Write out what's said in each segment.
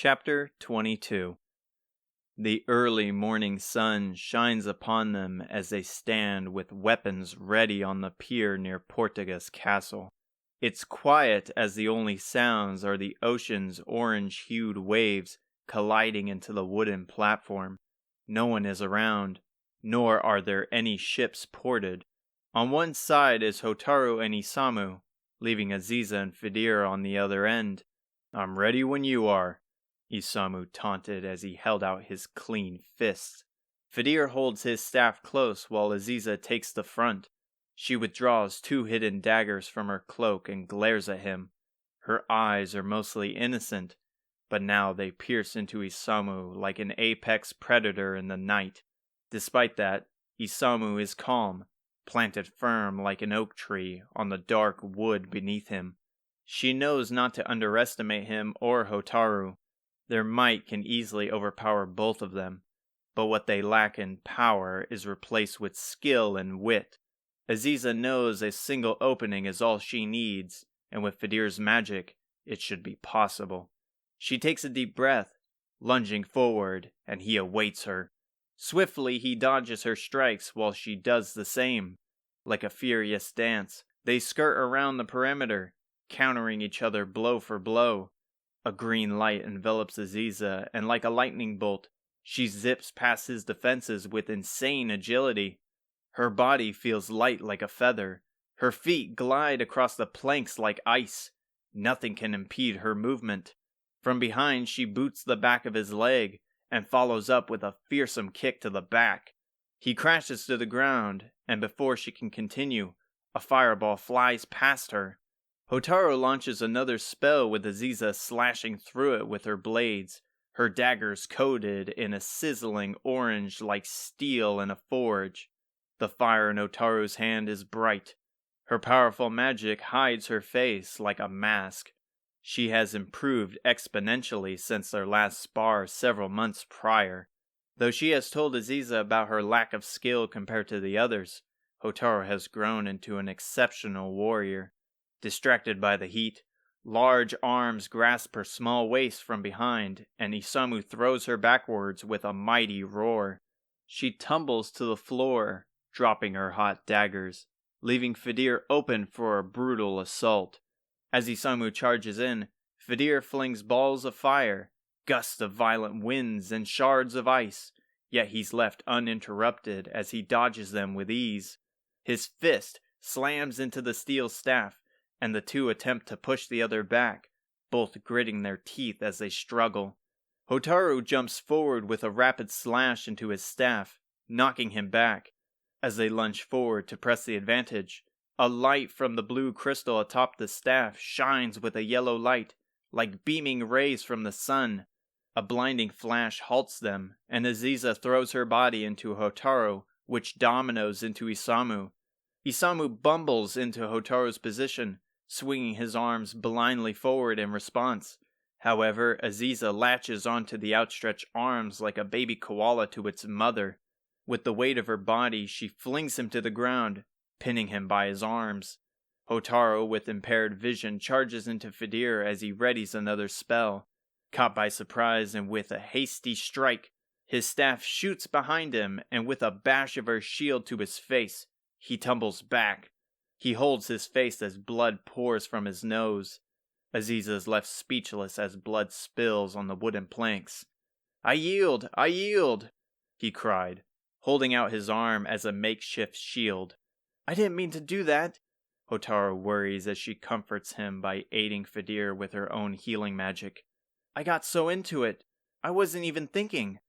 Chapter 22. The early morning sun shines upon them as they stand with weapons ready on the pier near Ortega's castle. It's quiet as the only sounds are the ocean's orange-hued waves colliding into the wooden platform. No one is around, nor are there any ships ported. On one side is Hotaru and Isamu, leaving Aziza and Fedir on the other end. "I'm ready when you are," Isamu taunted as he held out his clean fists. Fedir holds his staff close while Aziza takes the front. She withdraws two hidden daggers from her cloak and glares at him. Her eyes are mostly innocent, but now they pierce into Isamu like an apex predator in the night. Despite that, Isamu is calm, planted firm like an oak tree on the dark wood beneath him. She knows not to underestimate him or Hotaru. Their might can easily overpower both of them, but what they lack in power is replaced with skill and wit. Aziza knows a single opening is all she needs, and with Fedir's magic, it should be possible. She takes a deep breath, lunging forward, and he awaits her. Swiftly he dodges her strikes while she does the same. Like a furious dance, they skirt around the perimeter, countering each other blow for blow. A green light envelops Aziza, and like a lightning bolt, she zips past his defenses with insane agility. Her body feels light like a feather. Her feet glide across the planks like ice. Nothing can impede her movement. From behind, she boots the back of his leg, and follows up with a fearsome kick to the back. He crashes to the ground, and before she can continue, a fireball flies past her. Hotaru launches another spell with Aziza slashing through it with her blades, her daggers coated in a sizzling orange like steel in a forge. The fire in Hotaru's hand is bright. Her powerful magic hides her face like a mask. She has improved exponentially since their last spar several months prior. Though she has told Aziza about her lack of skill compared to the others, Hotaru has grown into an exceptional warrior. Distracted by the heat, large arms grasp her small waist from behind, and Isamu throws her backwards with a mighty roar. She tumbles to the floor, dropping her hot daggers, leaving Fedir open for a brutal assault. As Isamu charges in, Fedir flings balls of fire, gusts of violent winds, and shards of ice, yet he's left uninterrupted as he dodges them with ease. His fist slams into the steel staff, and the two attempt to push the other back, both gritting their teeth as they struggle. Hotaru jumps forward with a rapid slash into his staff, knocking him back. As they lunge forward to press the advantage, a light from the blue crystal atop the staff shines with a yellow light, like beaming rays from the sun. A blinding flash halts them, and Aziza throws her body into Hotaru, which dominoes into Isamu. Isamu bumbles into Hotaru's position, swinging his arms blindly forward in response. However, Aziza latches onto the outstretched arms like a baby koala to its mother. With the weight of her body, she flings him to the ground, pinning him by his arms. Hotaru, with impaired vision, charges into Fedir as he readies another spell. Caught by surprise and with a hasty strike, his staff shoots behind him, and with a bash of her shield to his face, he tumbles back. He holds his face as blood pours from his nose. Aziza is left speechless as blood spills on the wooden planks. "I yield! I yield!" he cried, holding out his arm as a makeshift shield. "I didn't mean to do that," Hotaru worries as she comforts him by aiding Fedir with her own healing magic. "I got so into it. I wasn't even thinking."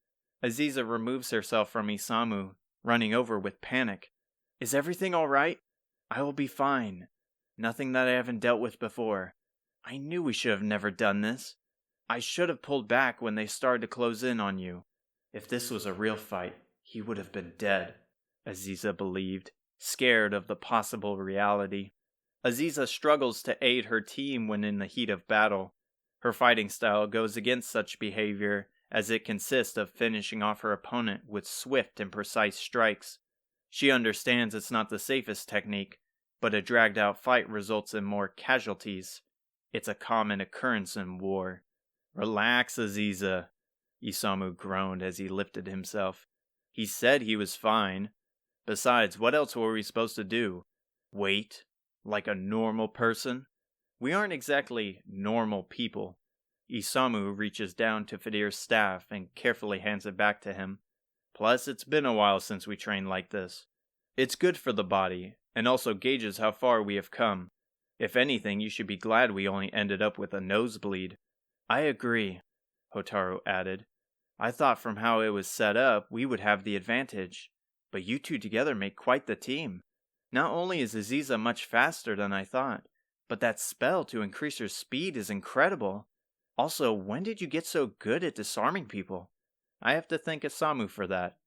Aziza removes herself from Isamu, running over with panic. "Is everything all right? I will be fine. Nothing that I haven't dealt with before. I knew we should have never done this. I should have pulled back when they started to close in on you. If this was a real fight, he would have been dead," Aziza believed, scared of the possible reality. Aziza struggles to aid her team when in the heat of battle. Her fighting style goes against such behavior, as it consists of finishing off her opponent with swift and precise strikes. She understands it's not the safest technique, but a dragged-out fight results in more casualties. It's a common occurrence in war. Relax, Aziza, Isamu groaned as he lifted himself. He said he was fine. Besides, what else were we supposed to do? Wait? Like a normal person? We aren't exactly normal people. Isamu reaches down to Fedir's staff and carefully hands it back to him. Plus, it's been a while since we trained like this. It's good for the body, and also gauges how far we have come. If anything, you should be glad we only ended up with a nosebleed. I agree, Hotaru added. I thought from how it was set up, we would have the advantage. But you two together make quite the team. Not only is Aziza much faster than I thought, but that spell to increase her speed is incredible. Also, when did you get so good at disarming people? I have to thank Isamu for that.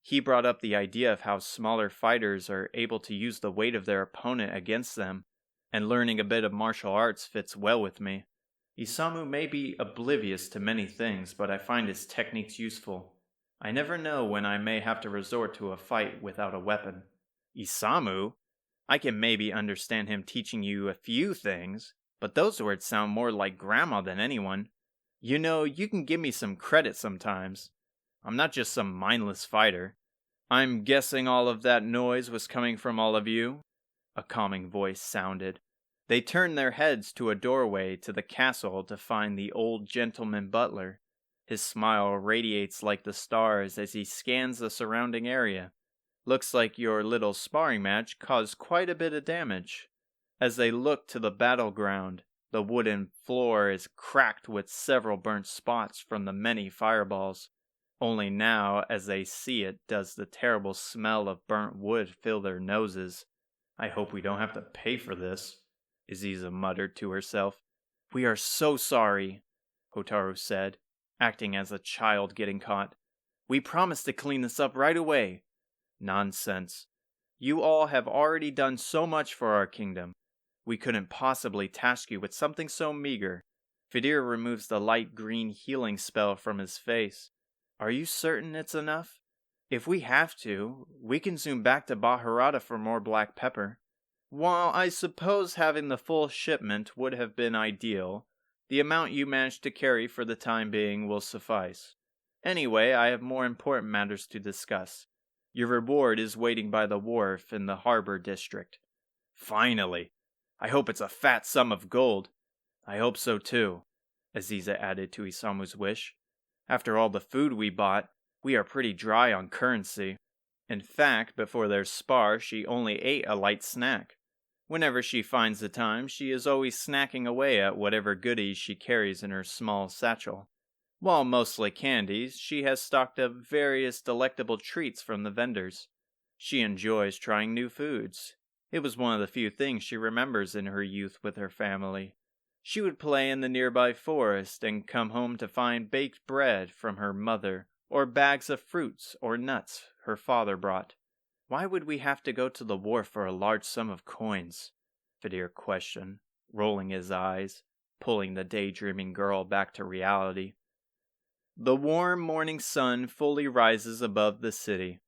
He brought up the idea of how smaller fighters are able to use the weight of their opponent against them, and learning a bit of martial arts fits well with me. Isamu may be oblivious to many things, but I find his techniques useful. I never know when I may have to resort to a fight without a weapon. Isamu? I can maybe understand him teaching you a few things, but those words sound more like Grandma than anyone. You know, you can give me some credit sometimes. I'm not just some mindless fighter. I'm guessing all of that noise was coming from all of you? A calming voice sounded. They turned their heads to a doorway to the castle to find the old gentleman butler. His smile radiates like the stars as he scans the surrounding area. Looks like your little sparring match caused quite a bit of damage. As they look to the battleground, the wooden floor is cracked with several burnt spots from the many fireballs. Only now, as they see it, does the terrible smell of burnt wood fill their noses. I hope we don't have to pay for this, Aziza muttered to herself. We are so sorry, Hotaru said, acting as a child getting caught. We promised to clean this up right away. Nonsense. You all have already done so much for our kingdom. We couldn't possibly task you with something so meager. Fedir removes the light green healing spell from his face. Are you certain it's enough? If we have to, we can zoom back to Baharata for more black pepper. While I suppose having the full shipment would have been ideal, the amount you managed to carry for the time being will suffice. Anyway, I have more important matters to discuss. Your reward is waiting by the wharf in the harbor district. Finally! I hope it's a fat sum of gold. I hope so too, Aziza added to Isamu's wish. After all the food we bought, we are pretty dry on currency. In fact, before their spar, she only ate a light snack. Whenever she finds the time, she is always snacking away at whatever goodies she carries in her small satchel. While mostly candies, she has stocked up various delectable treats from the vendors. She enjoys trying new foods. It was one of the few things she remembers in her youth with her family. She would play in the nearby forest and come home to find baked bread from her mother, or bags of fruits or nuts her father brought. Why would we have to go to the wharf for a large sum of coins? Fedir questioned, rolling his eyes, pulling the daydreaming girl back to reality. The warm morning sun fully rises above the city.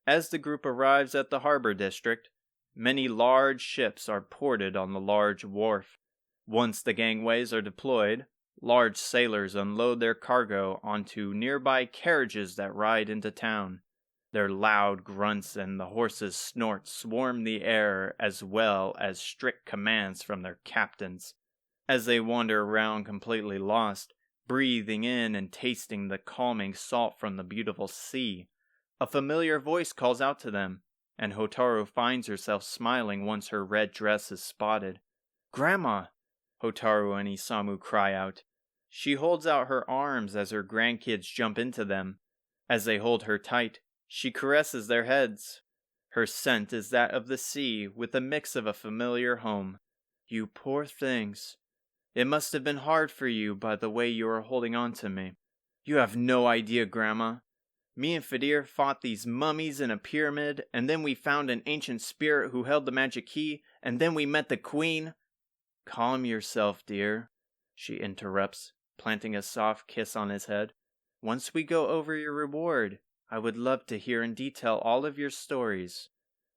As the group arrives at the harbor district, many large ships are ported on the large wharf. Once the gangways are deployed, large sailors unload their cargo onto nearby carriages that ride into town. Their loud grunts and the horses' snorts swarm the air, as well as strict commands from their captains. As they wander around completely lost, breathing in and tasting the calming salt from the beautiful sea, a familiar voice calls out to them, and Hotaru finds herself smiling once her red dress is spotted. Grandma! Hotaru and Isamu cry out. She holds out her arms as her grandkids jump into them. As they hold her tight, she caresses their heads. Her scent is that of the sea, with a mix of a familiar home. You poor things. It must have been hard for you by the way you are holding on to me. You have no idea, Grandma. Me and Fedir fought these mummies in a pyramid, and then we found an ancient spirit who held the magic key, and then we met the queen. Calm yourself, dear, she interrupts, planting a soft kiss on his head. Once we go over your reward, I would love to hear in detail all of your stories.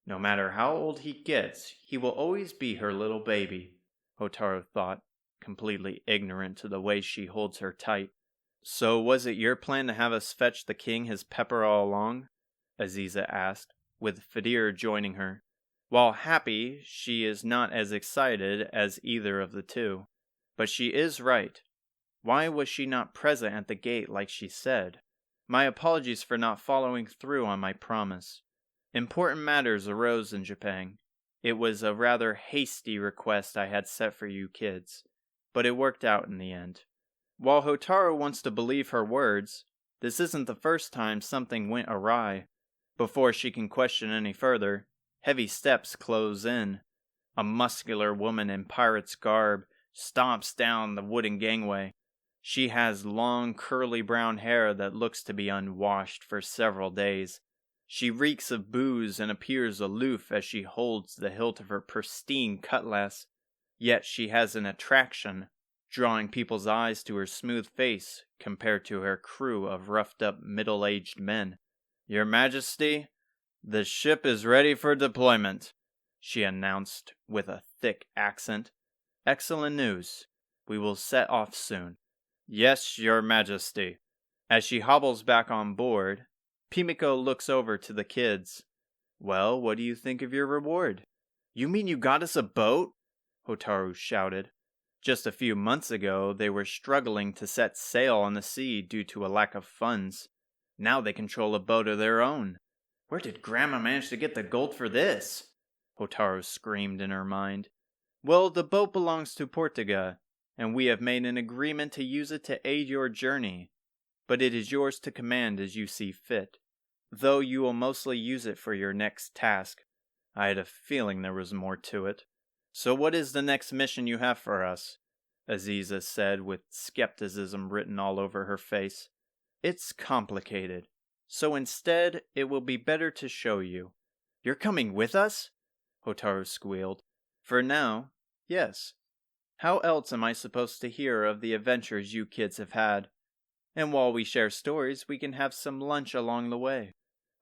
No matter how old he gets, he will always be her little baby, Hotaru thought, completely ignorant to the way she holds her tight. So was it your plan to have us fetch the king his pepper all along? Aziza asked, with Fedir joining her. While happy, she is not as excited as either of the two. But she is right. Why was she not present at the gate like she said? My apologies for not following through on my promise. Important matters arose in Japan. It was a rather hasty request I had set for you kids, but it worked out in the end. While Hotaru wants to believe her words, this isn't the first time something went awry. Before she can question any further, heavy steps close in. A muscular woman in pirate's garb stomps down the wooden gangway. She has long, curly brown hair that looks to be unwashed for several days. She reeks of booze and appears aloof as she holds the hilt of her pristine cutlass. Yet she has an attraction, drawing people's eyes to her smooth face compared to her crew of roughed-up middle-aged men. "Your Majesty, the ship is ready for deployment," she announced with a thick accent. "Excellent news. We will set off soon." "Yes, Your Majesty." As she hobbles back on board, Pimiko looks over to the kids. "Well, what do you think of your reward?" "You mean you got us a boat?" Hotaru shouted. Just a few months ago, they were struggling to set sail on the sea due to a lack of funds. Now they control a boat of their own. "Where did Grandma manage to get the gold for this?" Hotaru screamed in her mind. "Well, the boat belongs to Ortega, and we have made an agreement to use it to aid your journey. But it is yours to command as you see fit, though you will mostly use it for your next task. I had a feeling there was more to it. So what is the next mission you have for us?" Aziza said with skepticism written all over her face. "It's complicated, so instead it will be better to show you." "You're coming with us?" Hotaru squealed. "For now, yes. How else am I supposed to hear of the adventures you kids have had? And while we share stories, we can have some lunch along the way."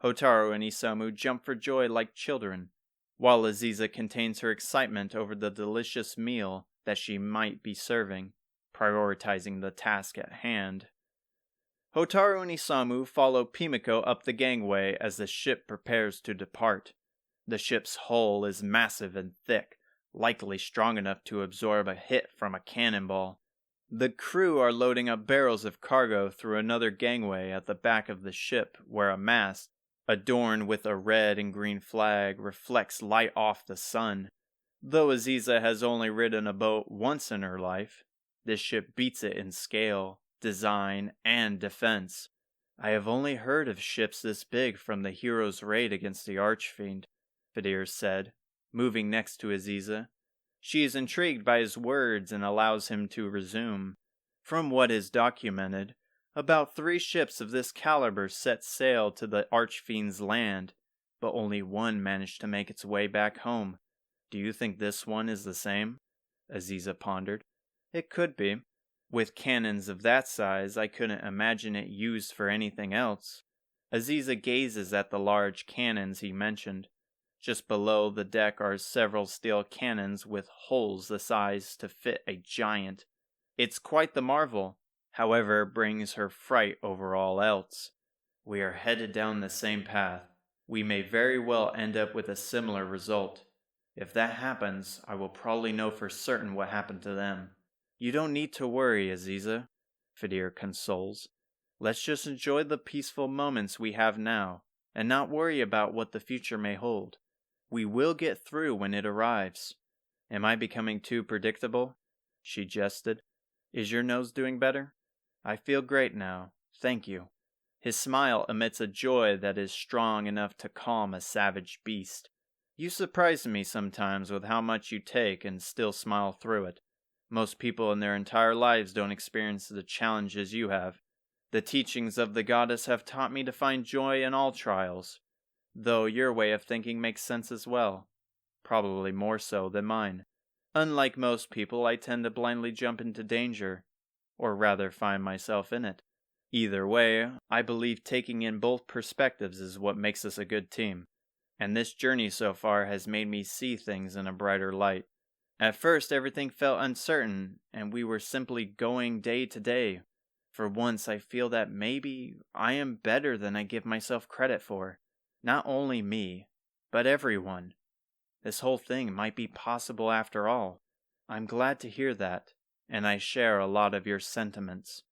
Hotaru and Isamu jump for joy like children, while Aziza contains her excitement over the delicious meal that she might be serving, prioritizing the task at hand. Hotaru and Isamu follow Pimiko up the gangway as the ship prepares to depart. The ship's hull is massive and thick, likely strong enough to absorb a hit from a cannonball. The crew are loading up barrels of cargo through another gangway at the back of the ship where a mast, adorned with a red and green flag, reflects light off the sun. Though Aziza has only ridden a boat once in her life, this ship beats it in scale, design, and defense. "I have only heard of ships this big from the hero's raid against the Archfiend," Fedir said, moving next to Aziza. She is intrigued by his words and allows him to resume. "From what is documented, about 3 ships of this caliber set sail to the Archfiend's land, but only one managed to make its way back home. Do you think this one is the same?" Aziza pondered. "It could be. With cannons of that size, I couldn't imagine it used for anything else." Aziza gazes at the large cannons he mentioned. Just below the deck are several steel cannons with holes the size to fit a giant. It's quite the marvel, however it brings her fright over all else. "We are headed down the same path. We may very well end up with a similar result. If that happens, I will probably know for certain what happened to them." "You don't need to worry, Aziza," Fedir consoles. "Let's just enjoy the peaceful moments we have now, and not worry about what the future may hold. We will get through when it arrives." "Am I becoming too predictable?" she jested. "Is your nose doing better?" "I feel great now, thank you." His smile emits a joy that is strong enough to calm a savage beast. "You surprise me sometimes with how much you take and still smile through it. Most people in their entire lives don't experience the challenges you have. The teachings of the goddess have taught me to find joy in all trials, though your way of thinking makes sense as well. Probably more so than mine. Unlike most people, I tend to blindly jump into danger, or rather find myself in it. Either way, I believe taking in both perspectives is what makes us a good team. And this journey so far has made me see things in a brighter light. At first, everything felt uncertain, and we were simply going day to day. For once I feel that maybe I am better than I give myself credit for. Not only me, but everyone. This whole thing might be possible after all. I'm glad to hear that, and I share a lot of your sentiments.